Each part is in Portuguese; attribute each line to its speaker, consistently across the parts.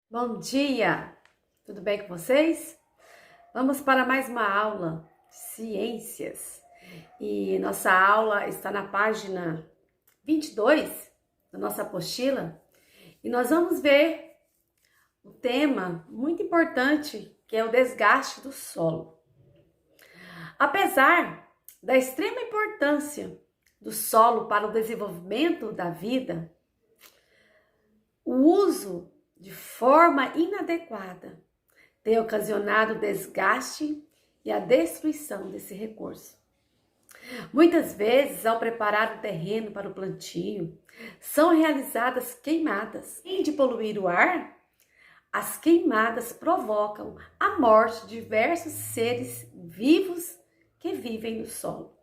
Speaker 1: Bom dia! Tudo bem com vocês? Vamos para mais uma aula de ciências. E nossa aula está na página 22 da nossa apostila. E nós vamos ver um tema muito importante, que é o desgaste do solo. Apesar da extrema importância do solo para o desenvolvimento da vida, o uso de forma inadequada tem ocasionado o desgaste e a destruição desse recurso. Muitas vezes, ao preparar o terreno para o plantio, são realizadas queimadas. Além de poluir o ar, as queimadas provocam a morte de diversos seres vivos que vivem no solo.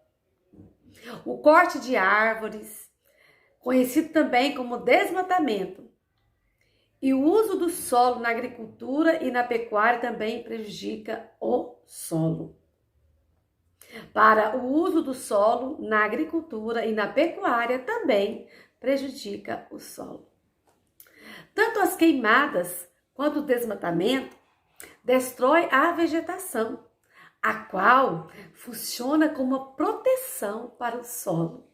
Speaker 1: O corte de árvores, conhecido também como desmatamento, e o uso do solo na agricultura e na pecuária também prejudica o solo. Para o uso do solo na agricultura e na pecuária também prejudica o solo. Tanto as queimadas quanto o desmatamento destrói a vegetação, a qual funciona como uma proteção para o solo.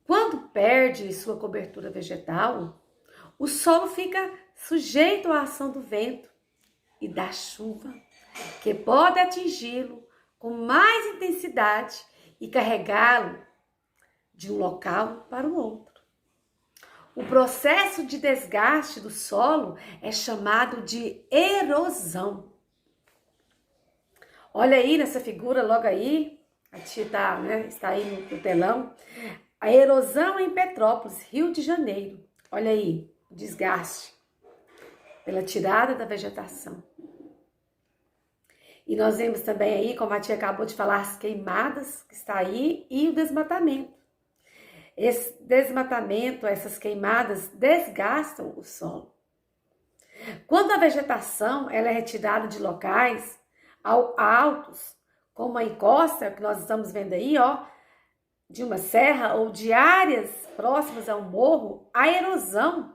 Speaker 1: Quando perde sua cobertura vegetal, o solo fica sujeito à ação do vento e da chuva, que pode atingi-lo com mais intensidade e carregá-lo de um local para o outro. O processo de desgaste do solo é chamado de erosão. Olha aí nessa figura, logo aí, a tia está aí no telão. A erosão em Petrópolis, Rio de Janeiro. Olha aí, o desgaste pela tirada da vegetação. E nós vemos também aí, como a tia acabou de falar, as queimadas que está aí e o desmatamento. Esse desmatamento, essas queimadas desgastam o solo. Quando a vegetação ela é retirada de locais altos, como a encosta que nós estamos vendo aí, ó, de uma serra ou de áreas próximas a um morro, a erosão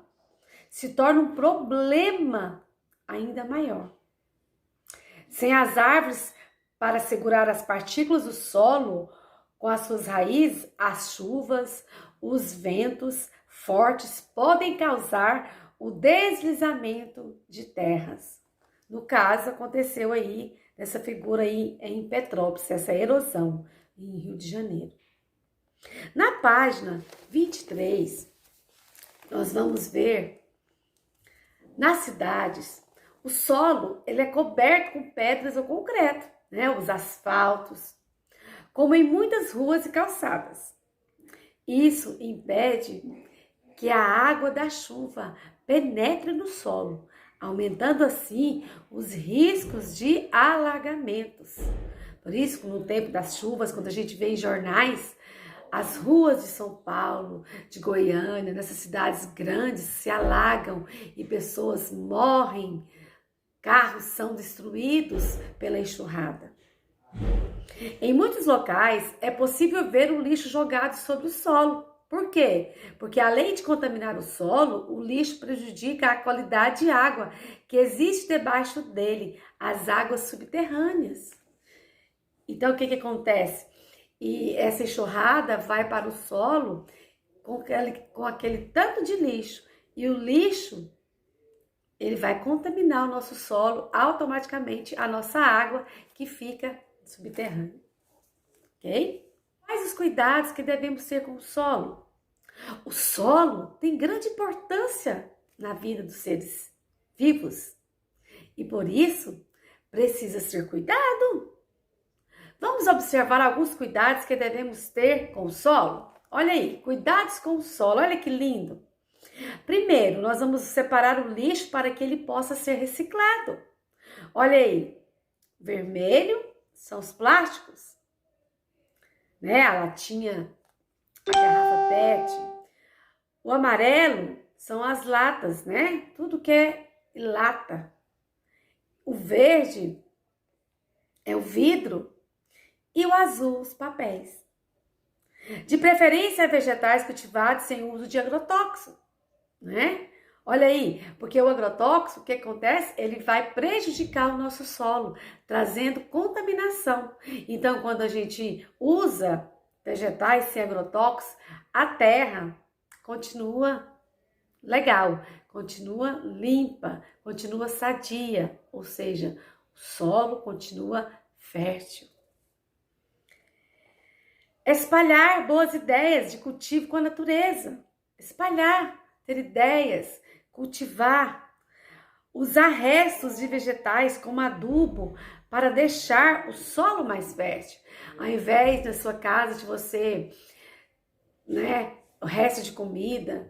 Speaker 1: se torna um problema ainda maior. Sem as árvores para segurar as partículas do solo com as suas raízes, as chuvas, os ventos fortes podem causar o deslizamento de terras. No caso, aconteceu aí, nessa figura aí em Petrópolis, essa erosão em Rio de Janeiro. Na página 23, nós vamos ver, nas cidades, o solo ele é coberto com pedras ou concreto, né? Os asfaltos, como em muitas ruas e calçadas. Isso impede que a água da chuva penetre no solo, aumentando assim os riscos de alagamentos. Por isso, no tempo das chuvas, quando a gente vê em jornais, as ruas de São Paulo, de Goiânia, nessas cidades grandes se alagam e pessoas morrem, carros são destruídos pela enxurrada. Em muitos locais é possível ver o lixo jogado sobre o solo. Por quê? Porque além de contaminar o solo, o lixo prejudica a qualidade de água que existe debaixo dele, as águas subterrâneas. Então, o que acontece? E essa enxurrada vai para o solo com aquele tanto de lixo. E o lixo, ele vai contaminar o nosso solo, automaticamente a nossa água que fica subterrânea. Ok? Quais os cuidados que devemos ter com o solo? O solo tem grande importância na vida dos seres vivos. E por isso, precisa ser cuidado. Vamos observar alguns cuidados que devemos ter com o solo? Olha aí, cuidados com o solo, olha que lindo. Primeiro, nós vamos separar o lixo para que ele possa ser reciclado. Olha aí, vermelho são os plásticos, né? A latinha, a garrafa PET. O amarelo são as latas, né? Tudo que é lata. O verde é o vidro. E o azul, os papéis. De preferência, vegetais cultivados sem uso de agrotóxico, né? Olha aí, porque o agrotóxico, o que acontece? Ele vai prejudicar o nosso solo, trazendo contaminação. Então, quando a gente usa vegetais sem agrotóxicos, a terra continua legal, continua limpa, continua sadia, ou seja, o solo continua fértil. Espalhar boas ideias de cultivo com a natureza. Espalhar, ter ideias, cultivar, usar restos de vegetais como adubo para deixar o solo mais fértil. Ao invés da sua casa de você, o resto de comida,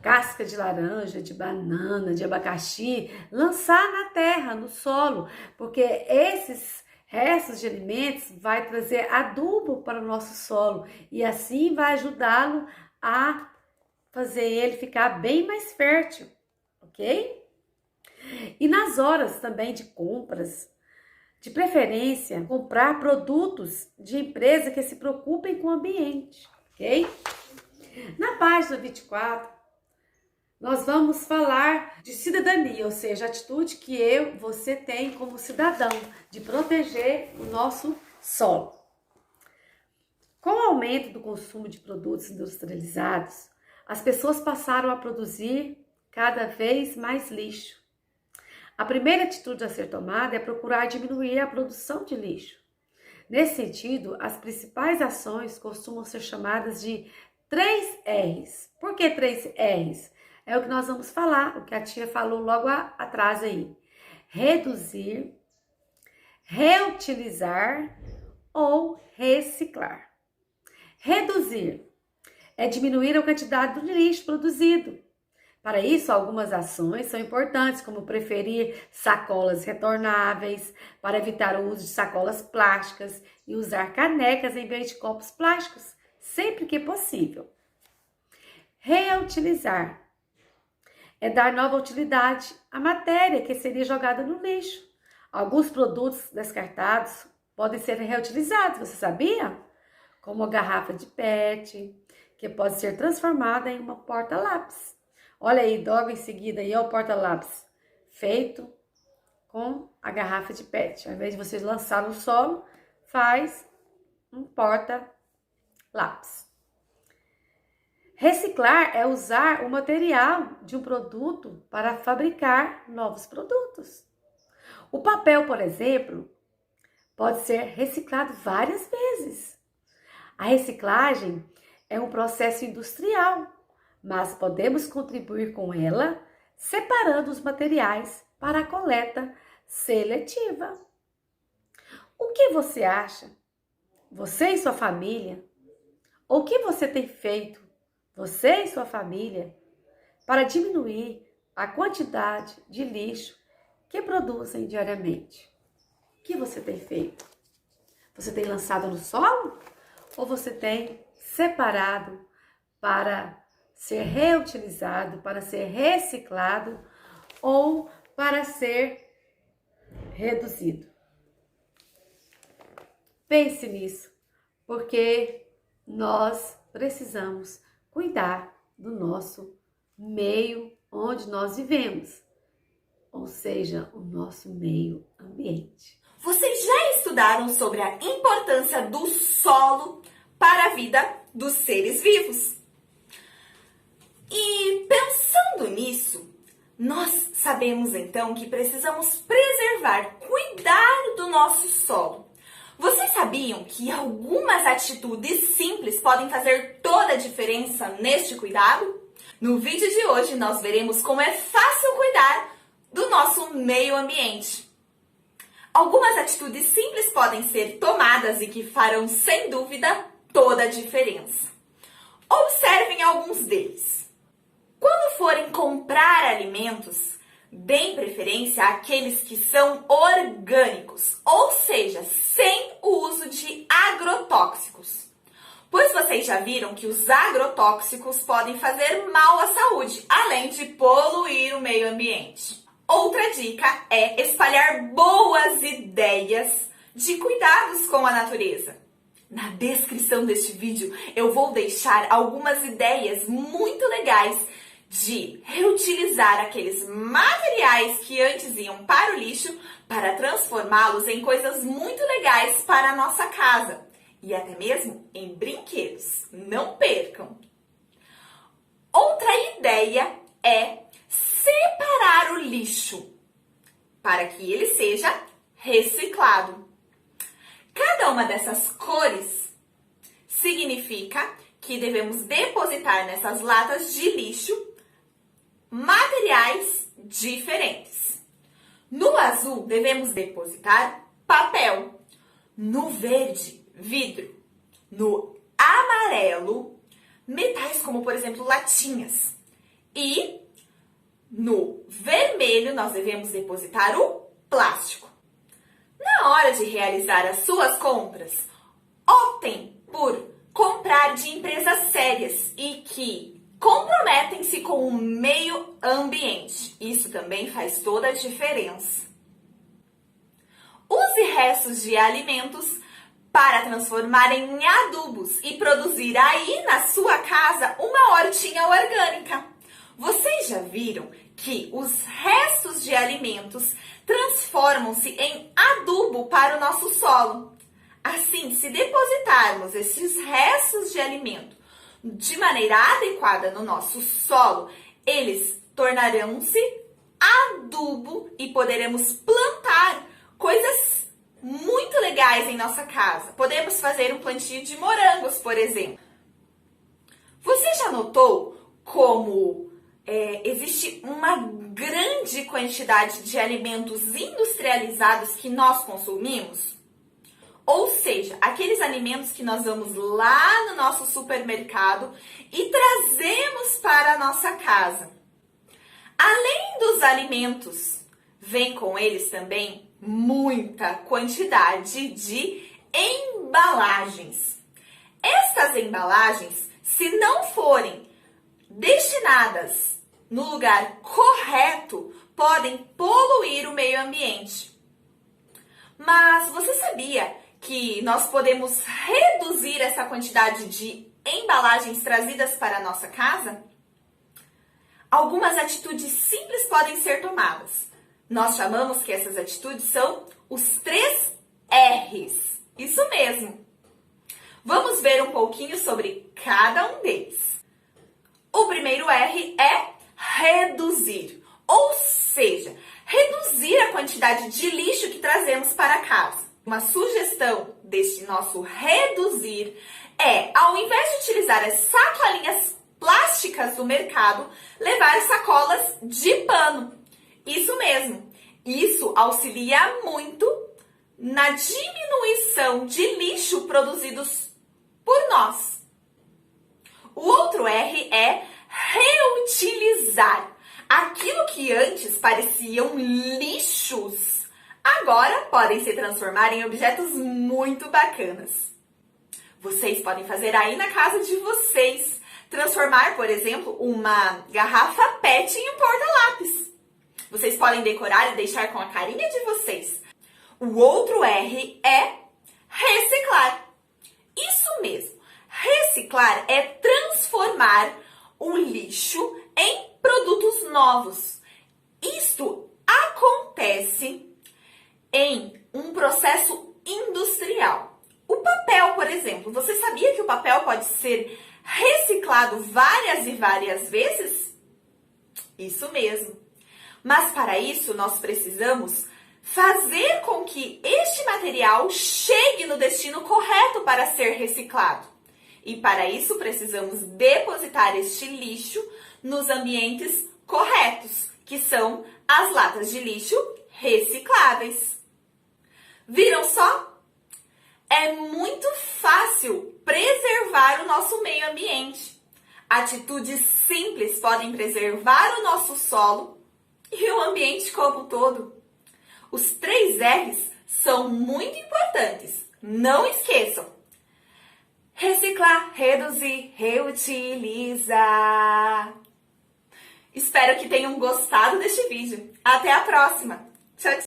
Speaker 1: casca de laranja, de banana, de abacaxi, lançar na terra, no solo, porque esses restos de alimentos vai trazer adubo para o nosso solo e assim vai ajudá-lo a fazer ele ficar bem mais fértil, ok? E nas horas também de compras, de preferência, comprar produtos de empresa que se preocupem com o ambiente, ok? Na página 24, nós vamos falar de cidadania, ou seja, a atitude que você tem como cidadão de proteger o nosso solo. Com o aumento do consumo de produtos industrializados, as pessoas passaram a produzir cada vez mais lixo. A primeira atitude a ser tomada é procurar diminuir a produção de lixo. Nesse sentido, as principais ações costumam ser chamadas de 3 R's. Por que 3 R's? É o que nós vamos falar, o que a tia falou logo atrás aí. Reduzir, reutilizar ou reciclar. Reduzir é diminuir a quantidade de lixo produzido. Para isso, algumas ações são importantes, como preferir sacolas retornáveis, para evitar o uso de sacolas plásticas e usar canecas em vez de copos plásticos, sempre que possível. Reutilizar é dar nova utilidade à matéria que seria jogada no lixo. Alguns produtos descartados podem ser reutilizados, você sabia? Como a garrafa de PET, que pode ser transformada em uma porta-lápis. Olha aí, logo em seguida, aí é o porta-lápis feito com a garrafa de PET. Ao invés de você lançar no solo, faz um porta-lápis. Reciclar é usar o material de um produto para fabricar novos produtos. O papel, por exemplo, pode ser reciclado várias vezes. A reciclagem é um processo industrial, mas podemos contribuir com ela separando os materiais para a coleta seletiva. O que você acha? Você e sua família? O que você tem feito, você e sua família, para diminuir a quantidade de lixo que produzem diariamente? O que você tem feito? Você tem lançado no solo? Ou você tem separado para ser reutilizado, para ser reciclado ou para ser reduzido? Pense nisso, porque nós precisamos cuidar do nosso meio onde nós vivemos, ou seja, o nosso meio ambiente.
Speaker 2: Vocês já estudaram sobre a importância do solo para a vida dos seres vivos? E pensando nisso, nós sabemos então que precisamos preservar, cuidar do nosso solo. Vocês sabiam que algumas atitudes simples podem fazer toda a diferença neste cuidado? No vídeo de hoje nós veremos como é fácil cuidar do nosso meio ambiente. Algumas atitudes simples podem ser tomadas e que farão, sem dúvida, toda a diferença. Observem alguns deles. Quando forem comprar alimentos, deem preferência àqueles que são orgânicos, ou seja, sem o uso de agrotóxicos. Pois vocês já viram que os agrotóxicos podem fazer mal à saúde, além de poluir o meio ambiente. Outra dica é espalhar boas ideias de cuidados com a natureza. Na descrição deste vídeo eu vou deixar algumas ideias muito legais de reutilizar aqueles materiais que antes iam para o lixo para transformá-los em coisas muito legais para a nossa casa e até mesmo em brinquedos. Não percam! Outra ideia é separar o lixo para que ele seja reciclado. Cada uma dessas cores significa que devemos depositar nessas latas de lixo materiais diferentes. No azul, devemos depositar papel. No verde, vidro. No amarelo, metais como, por exemplo, latinhas. E no vermelho, nós devemos depositar o plástico. Na hora de realizar as suas compras, optem por comprar de empresas sérias e que comprometem-se com o meio ambiente. Isso também faz toda a diferença. Use restos de alimentos para transformar em adubos e produzir aí na sua casa uma hortinha orgânica. Vocês já viram que os restos de alimentos transformam-se em adubo para o nosso solo? Assim, se depositarmos esses restos de alimento de maneira adequada no nosso solo, eles tornarão-se adubo e poderemos plantar coisas muito legais em nossa casa. Podemos fazer um plantio de morangos, por exemplo. Você já notou como existe uma grande quantidade de alimentos industrializados que nós consumimos? Ou seja, aqueles alimentos que nós vamos lá no nosso supermercado e trazemos para a nossa casa. Além dos alimentos, vem com eles também muita quantidade de embalagens. Estas embalagens, se não forem destinadas no lugar correto, podem poluir o meio ambiente. Mas você sabia que nós podemos reduzir essa quantidade de embalagens trazidas para a nossa casa? Algumas atitudes simples podem ser tomadas. Nós chamamos que essas atitudes são os 3 R's. Isso mesmo. Vamos ver um pouquinho sobre cada um deles. O primeiro R é reduzir, ou seja, reduzir a quantidade de lixo que trazemos para casa. Uma sugestão deste nosso reduzir é, ao invés de utilizar as sacolinhas plásticas do mercado, levar sacolas de pano. Isso mesmo. Isso auxilia muito na diminuição de lixo produzidos por nós. O outro R é reutilizar. Aquilo que antes pareciam lixos, agora podem se transformar em objetos muito bacanas. Vocês podem fazer aí na casa de vocês. Transformar, por exemplo, uma garrafa PET em um porta-lápis. Vocês podem decorar e deixar com a carinha de vocês. O outro R é reciclar. Isso mesmo. Reciclar é transformar o lixo em produtos novos. Isto acontece em um processo industrial. O papel, por exemplo. Você sabia que o papel pode ser reciclado várias e várias vezes? Isso mesmo. Mas para isso nós precisamos fazer com que este material chegue no destino correto para ser reciclado. E para isso precisamos depositar este lixo nos ambientes corretos, que são as latas de lixo recicláveis. Viram só? É muito fácil preservar o nosso meio ambiente. Atitudes simples podem preservar o nosso solo e o ambiente como um todo. Os 3 R's são muito importantes. Não esqueçam. Reciclar, reduzir, reutilizar. Espero que tenham gostado deste vídeo. Até a próxima. Tchau, tchau.